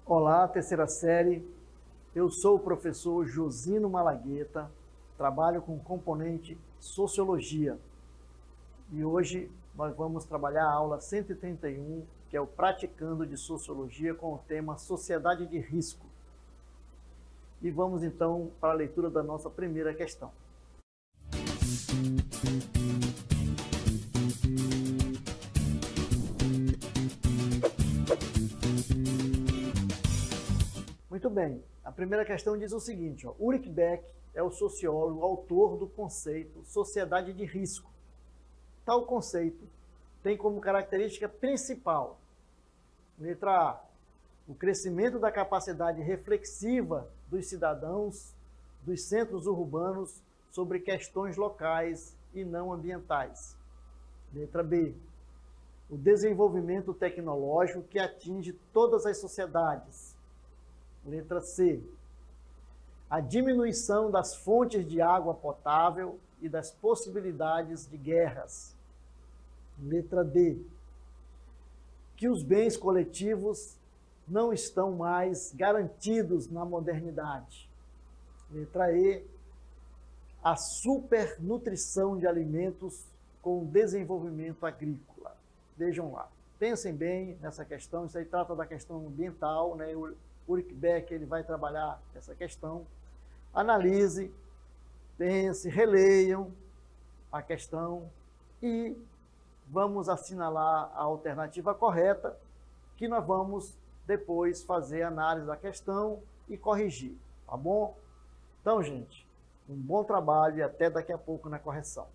Olá, terceira série. Eu sou o professor Josino Malagueta, trabalho com componente Sociologia. E hoje nós vamos trabalhar a aula 131, que é o Praticando de Sociologia, com o tema Sociedade de Risco. E vamos então para a leitura da nossa primeira questão. Muito bem, a primeira questão diz o seguinte, Ulrich Beck é o sociólogo, autor do conceito sociedade de risco. Tal conceito tem como característica principal, letra A, o crescimento da capacidade reflexiva dos cidadãos dos centros urbanos sobre questões locais e não ambientais. Letra B, o desenvolvimento tecnológico que atinge todas as sociedades. Letra C, a diminuição das fontes de água potável e das possibilidades de guerras. Letra D, que os bens coletivos não estão mais garantidos na modernidade. Letra E, a supernutrição de alimentos com o desenvolvimento agrícola. Vejam lá, pensem bem nessa questão, isso aí trata da questão ambiental, né? O Ulrich Beck ele vai trabalhar essa questão. Analise, pense, releiam a questão e vamos assinalar a alternativa correta, que nós vamos depois fazer a análise da questão e corrigir, tá bom? Então, gente, um bom trabalho e até daqui a pouco na correção.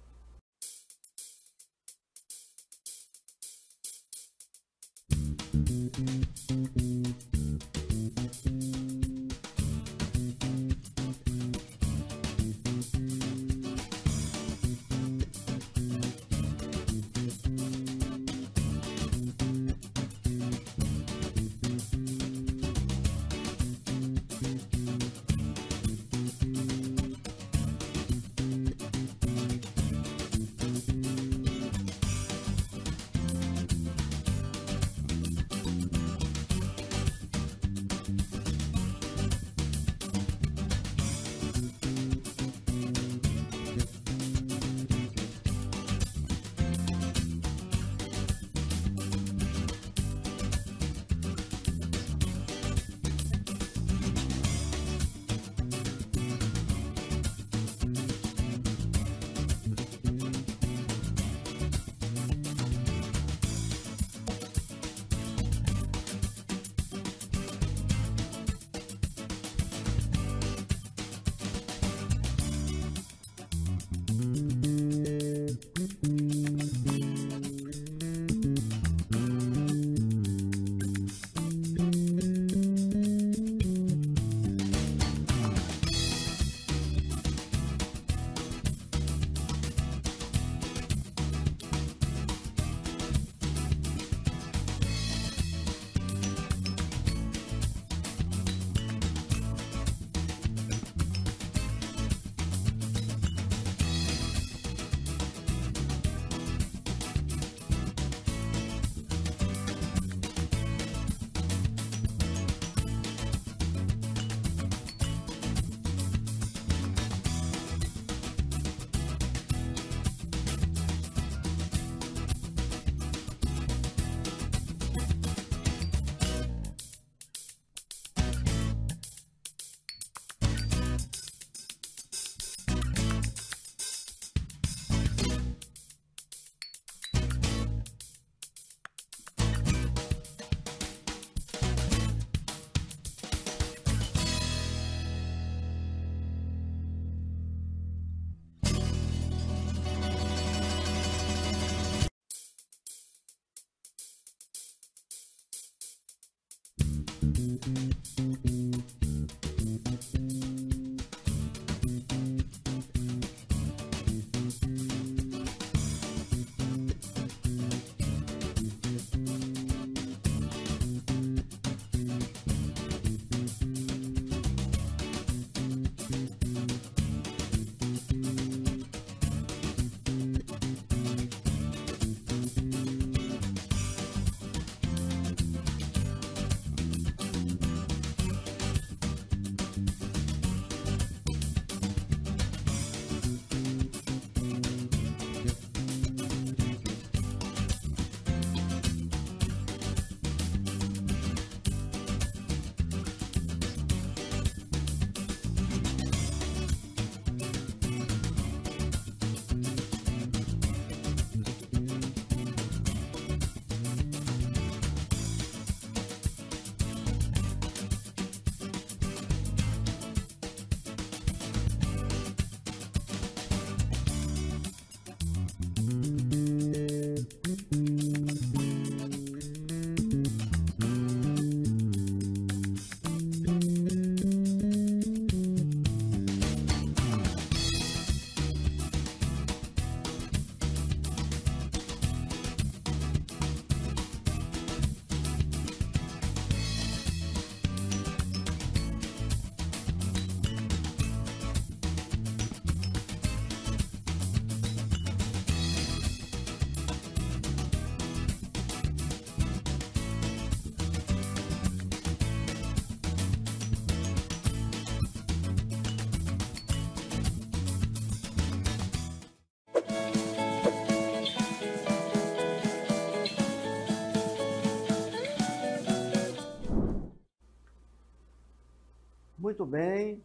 Muito bem.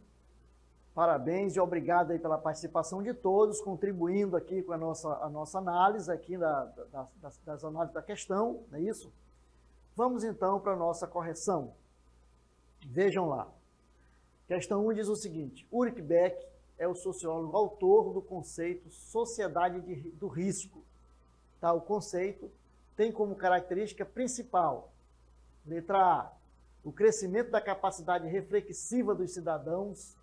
Parabéns e obrigado aí pela participação de todos, contribuindo aqui com a nossa análise aqui das análises da questão, não é isso? Vamos então para a nossa correção. Vejam lá. Questão 1 diz o seguinte: Ulrich Beck é o sociólogo autor do conceito sociedade do risco. Tá? O conceito tem como característica principal, letra A, o crescimento da capacidade reflexiva dos cidadãos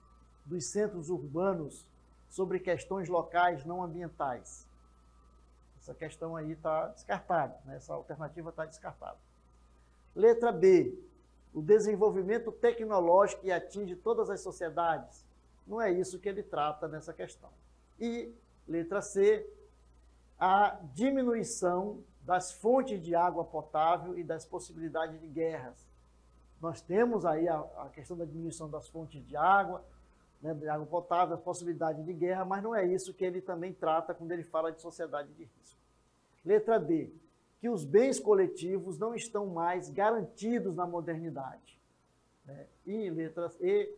dos centros urbanos sobre questões locais não ambientais. Essa questão aí está descartada, né? Essa alternativa está descartada. Letra B, o desenvolvimento tecnológico que atinge todas as sociedades. Não é isso que ele trata nessa questão. E, letra C, a diminuição das fontes de água potável e das possibilidades de guerras. Nós temos aí a questão da diminuição das fontes de água, né, de água potável, as possibilidades de guerra, mas não é isso que ele também trata quando ele fala de sociedade de risco. Letra D, que os bens coletivos não estão mais garantidos na modernidade. Né? E letra E,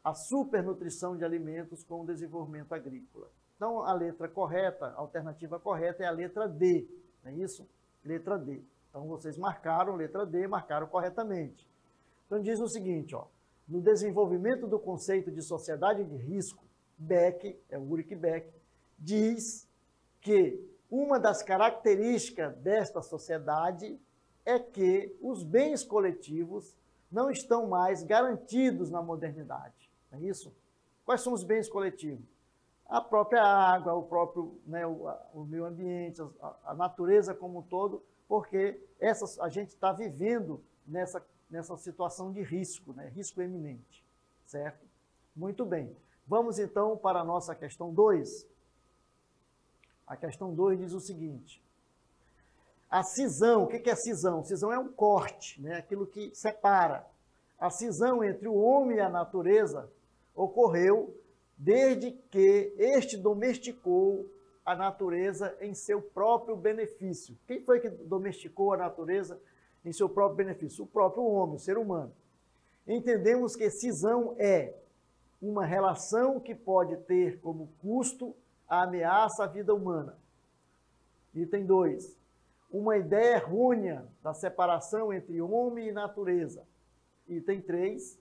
a supernutrição de alimentos com o desenvolvimento agrícola. Então, a letra correta, a alternativa correta é a letra D, não é isso? Letra D. Então, vocês marcaram letra D, marcaram corretamente. Então, diz o seguinte, ó, no desenvolvimento do conceito de sociedade de risco, Beck, é o Ulrich Beck, diz que uma das características desta sociedade é que os bens coletivos não estão mais garantidos na modernidade. Não é isso? Quais são os bens coletivos? A própria água, o próprio, né, o meio ambiente, a natureza como um todo, porque a gente está vivendo nessa situação de risco, né? Risco eminente, certo? Muito bem. Vamos então para a nossa questão 2. A questão 2 diz o seguinte: a cisão, o que é cisão? Cisão é um corte, né? Aquilo que separa. A cisão entre o homem e a natureza ocorreu desde que este domesticou a natureza em seu próprio benefício. Quem foi que domesticou a natureza em seu próprio benefício? O próprio homem, o ser humano. Entendemos que cisão é uma relação que pode ter como custo a ameaça à vida humana. Item 2. Uma ideia errônea da separação entre homem e natureza. Item 3.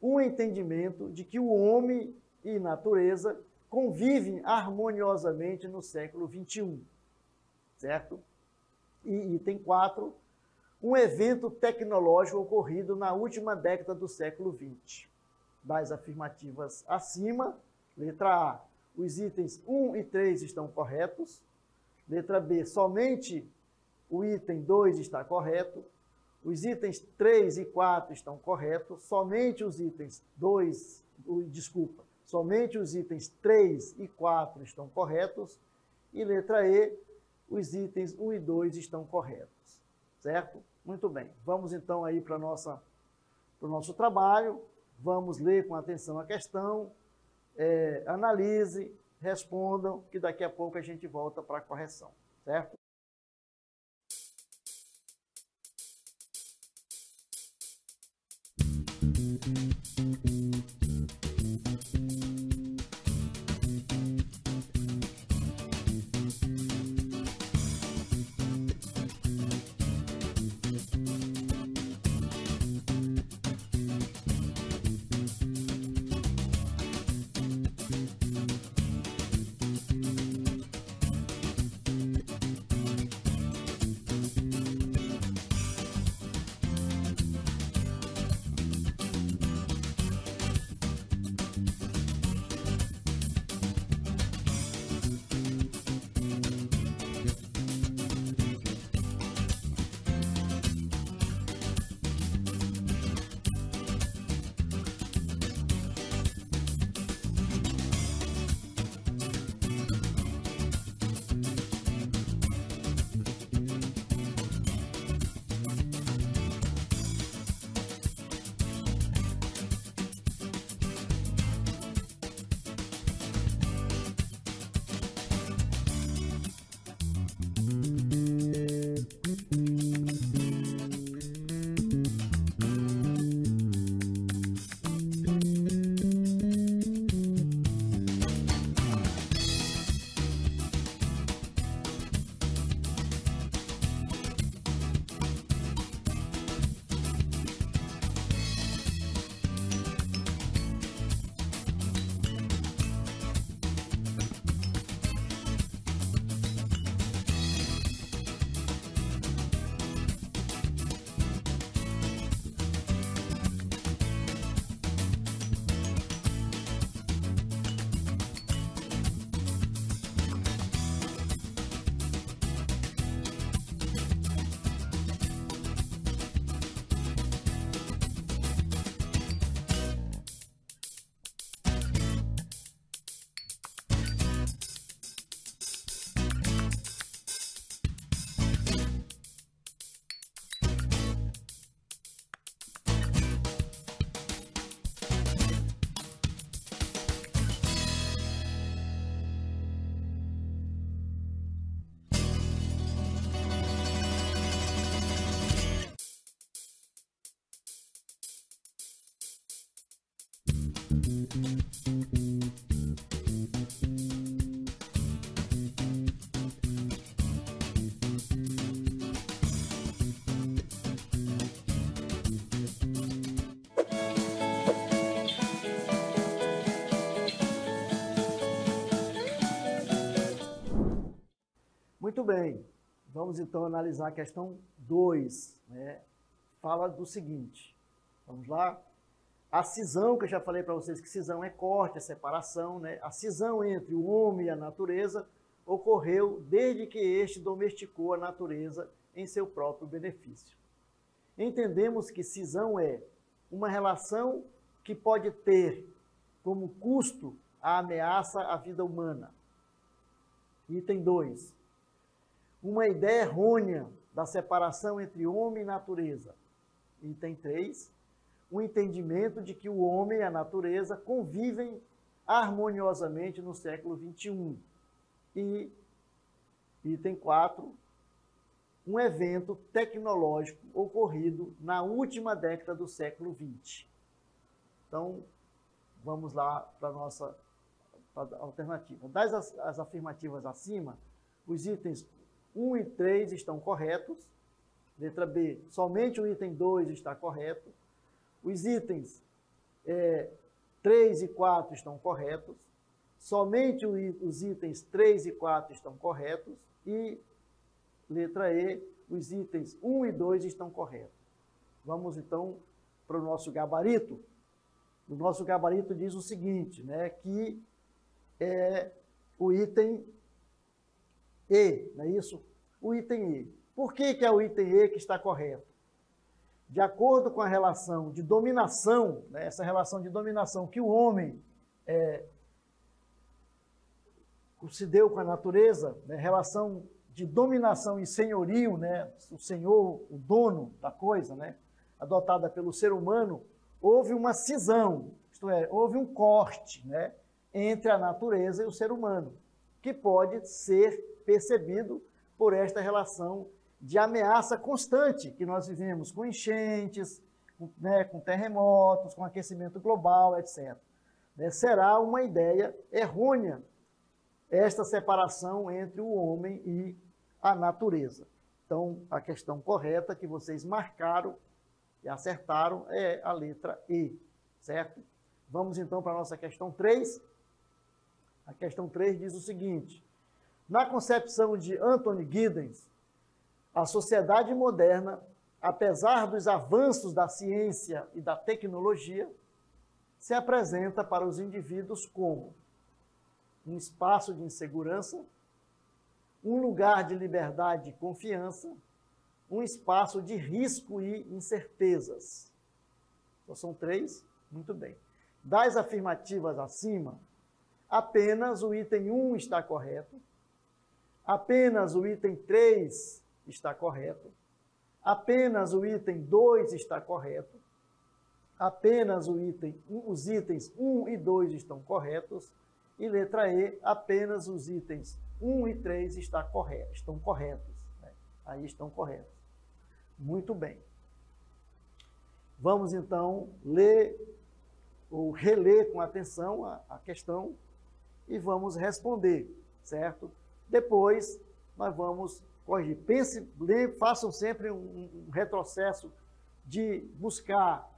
Um entendimento de que o homem e natureza convivem harmoniosamente no século XXI. Certo? E item 4. Um evento tecnológico ocorrido na última década do século XX. Das afirmativas acima, letra A, os itens 1 e 3 estão corretos. Letra B, somente o item 2 está correto. Os itens 3 e 4 estão corretos. Somente os itens somente os itens 3 e 4 estão corretos. E letra E, os itens 1 e 2 estão corretos. Certo? Muito bem. Vamos então aí para o nosso trabalho. Vamos ler com atenção a questão, analise, respondam, que daqui a pouco a gente volta para a correção. Certo? Muito bem. Vamos então analisar a questão 2, né? Fala do seguinte. Vamos lá? A cisão, que eu já falei para vocês que cisão é corte, é separação, né? A cisão entre o homem e a natureza ocorreu desde que este domesticou a natureza em seu próprio benefício. Entendemos que cisão é uma relação que pode ter como custo a ameaça à vida humana. Item 2. Uma ideia errônea da separação entre homem e natureza. Item 3. O entendimento de que o homem e a natureza convivem harmoniosamente no século XXI. E, item 4, um evento tecnológico ocorrido na última década do século XX. Então, vamos lá para a nossa alternativa. Das as afirmativas acima, os itens 1 e 3 estão corretos. Letra B, somente o item 2 está correto. Os itens 3 e 4 estão corretos. Somente os itens 3 e 4 estão corretos. E, letra E, os itens 1 e 2 estão corretos. Vamos, então, para o nosso gabarito. O nosso gabarito diz o seguinte, né, que é o item E, não é isso? O item E. Por que é o item E que está correto? De acordo com a relação de dominação, né, essa relação de dominação que o homem se deu com a natureza, né, relação de dominação e senhorio, né, o senhor, o dono da coisa, né, adotada pelo ser humano, houve uma cisão, isto é, houve um corte, né, entre a natureza e o ser humano, que pode ser percebido por esta relação de ameaça constante que nós vivemos com enchentes, com terremotos, com aquecimento global, etc. Será uma ideia errônea esta separação entre o homem e a natureza. Então, a questão correta que vocês marcaram e acertaram é a letra E, certo? Vamos então para a nossa questão 3. A questão 3 diz o seguinte: na concepção de Anthony Giddens, a sociedade moderna, apesar dos avanços da ciência e da tecnologia, se apresenta para os indivíduos como um espaço de insegurança, um lugar de liberdade e confiança, um espaço de risco e incertezas. Então, são 3, muito bem. Das afirmativas acima, apenas o item 1 está correto, apenas o item 3 está correto, apenas o item 2 está correto, apenas os itens 1 e 2 estão corretos, e letra E, apenas os itens 1 e 3 estão corretos. Né? Aí estão corretos. Muito bem. Vamos então ler ou reler com atenção a questão e vamos responder, certo? Depois nós vamos corrigir. Façam sempre um retrocesso de buscar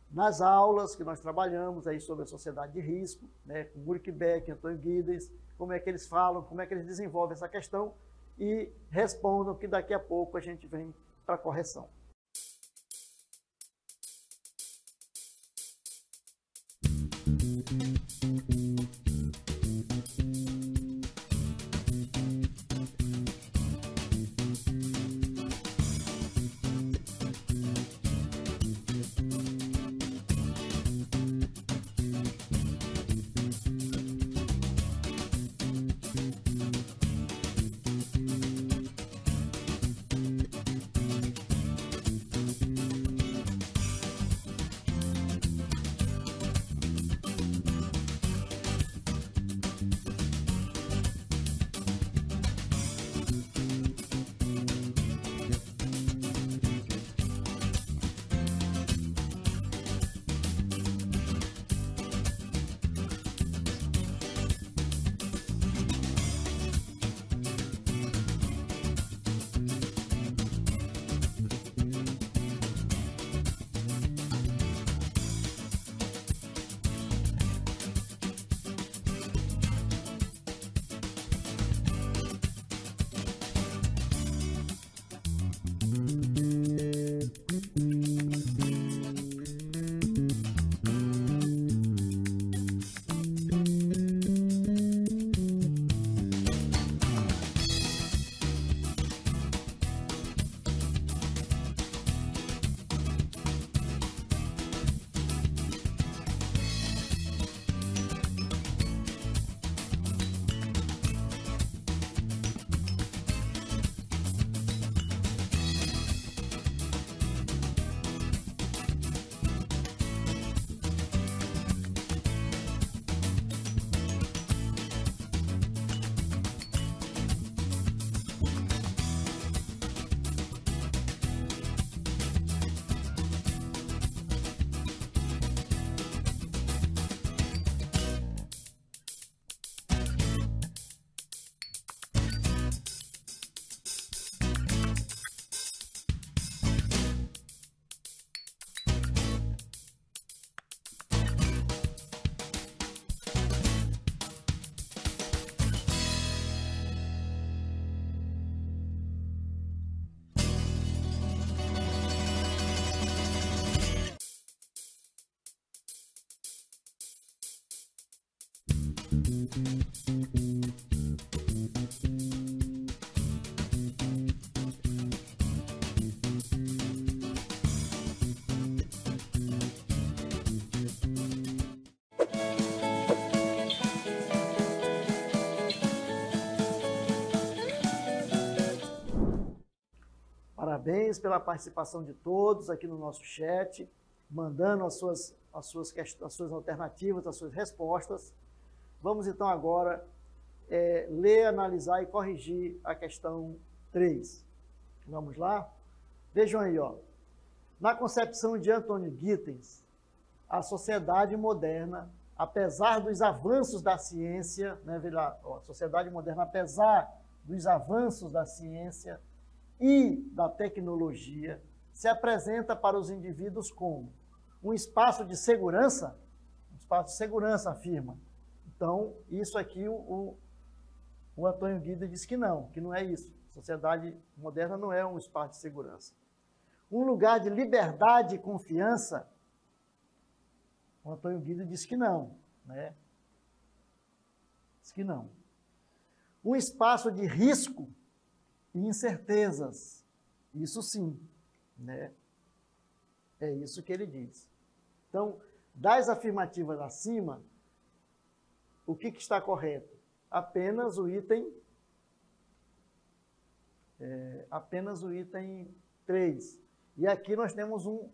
nas aulas que nós trabalhamos aí sobre a sociedade de risco, né, com Ulrich Beck, Anthony Giddens, como é que eles falam, como é que eles desenvolvem essa questão e respondam que daqui a pouco a gente vem para a correção. Parabéns pela participação de todos aqui no nosso chat, mandando as suas alternativas, as suas respostas. Vamos então agora ler, analisar e corrigir a questão 3. Vamos lá? Vejam aí, ó. Na concepção de Anthony Giddens, a sociedade moderna, apesar dos avanços da ciência, né, veja lá, ó, a sociedade moderna, apesar dos avanços da ciência e da tecnologia, se apresenta para os indivíduos como um espaço de segurança, afirma. Então, isso aqui o Antônio Giddens diz que não é isso. A sociedade moderna não é um espaço de segurança. Um lugar de liberdade e confiança, o Antônio Giddens diz que não, né? Diz que não. Um espaço de risco e incertezas, isso sim, né? É isso que ele diz. Então, das afirmativas acima, o que está correto? Apenas o item 3. E aqui nós temos um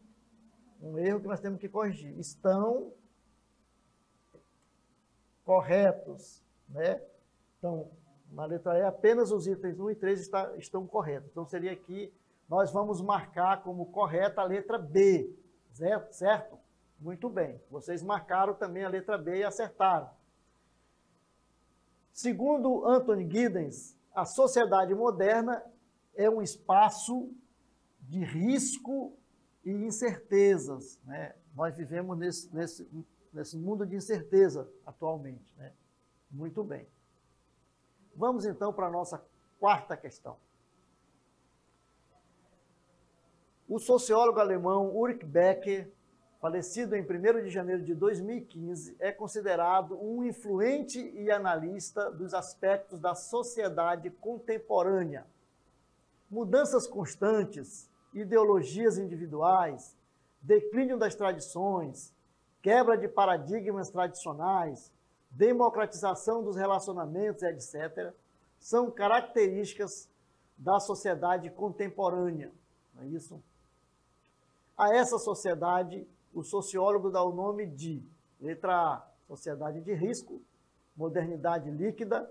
erro que nós temos que corrigir. Estão corretos, né? Então, na letra E, apenas os itens 1 e 3 estão corretos. Então, seria aqui, nós vamos marcar como correta a letra B, certo? Muito bem. Vocês marcaram também a letra B e acertaram. Segundo Anthony Giddens, a sociedade moderna é um espaço de risco e incertezas, né? Nós vivemos nesse mundo de incerteza atualmente, né? Muito bem. Vamos então para a nossa quarta questão. O sociólogo alemão Ulrich Becker, falecido em 1º de janeiro de 2015, é considerado um influente e analista dos aspectos da sociedade contemporânea. Mudanças constantes, ideologias individuais, declínio das tradições, quebra de paradigmas tradicionais, democratização dos relacionamentos, etc., são características da sociedade contemporânea. Não é isso? A essa sociedade, o sociólogo dá o nome de, letra A, sociedade de risco, modernidade líquida,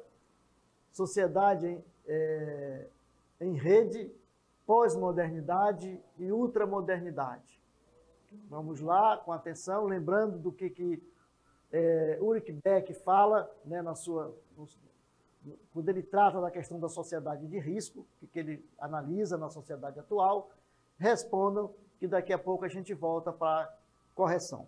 sociedade em rede, pós-modernidade e ultramodernidade. Vamos lá, com atenção, lembrando do que Ulrich Beck fala, né, quando ele trata da questão da sociedade de risco, que ele analisa na sociedade atual. Respondam que daqui a pouco a gente volta para a correção.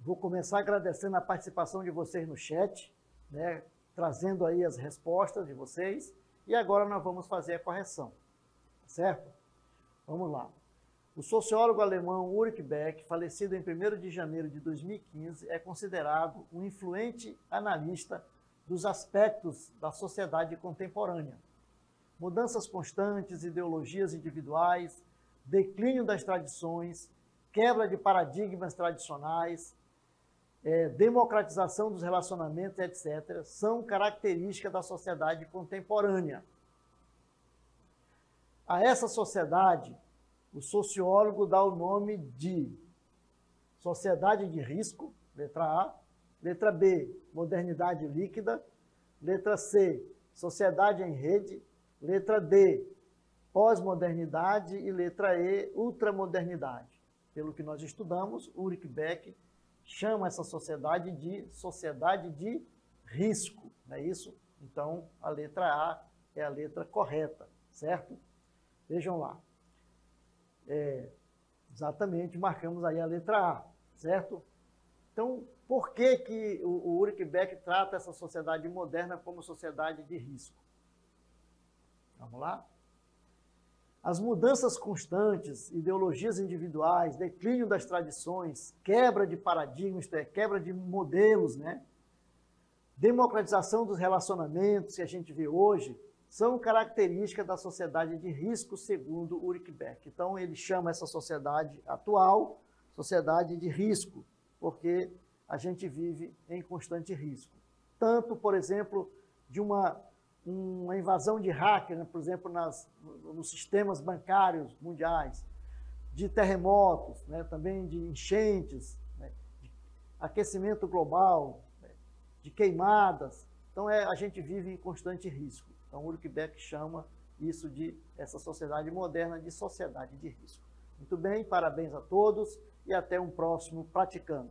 Vou começar agradecendo a participação de vocês no chat, né, trazendo aí as respostas de vocês, e agora nós vamos fazer a correção, certo? Vamos lá. O sociólogo alemão Ulrich Beck, falecido em 1º de janeiro de 2015, é considerado um influente analista dos aspectos da sociedade contemporânea. Mudanças constantes, ideologias individuais, declínio das tradições, quebra de paradigmas tradicionais, democratização dos relacionamentos, etc., são características da sociedade contemporânea. A essa sociedade, o sociólogo dá o nome de sociedade de risco, letra A, letra B, modernidade líquida, letra C, sociedade em rede, letra D, pós-modernidade e letra E, ultramodernidade. Pelo que nós estudamos, Ulrich Beck chama essa sociedade de risco, não é isso? Então, a letra A é a letra correta, certo? Vejam lá. Exatamente, marcamos aí a letra A, certo? Então, por que o Ulrich Beck trata essa sociedade moderna como sociedade de risco? Vamos lá? As mudanças constantes, ideologias individuais, declínio das tradições, quebra de paradigmas, isto é, quebra de modelos, né? Democratização dos relacionamentos que a gente vê hoje, são características da sociedade de risco, segundo Ulrich Beck. Então, ele chama essa sociedade atual, sociedade de risco, porque a gente vive em constante risco. Tanto, por exemplo, de uma invasão de hacker, né, por exemplo, nos sistemas bancários mundiais, de terremotos, né, também de enchentes, né, de aquecimento global, né, de queimadas. Então, a gente vive em constante risco. Então, Ulrich Beck chama isso essa sociedade moderna de sociedade de risco. Muito bem, parabéns a todos e até um próximo Praticando.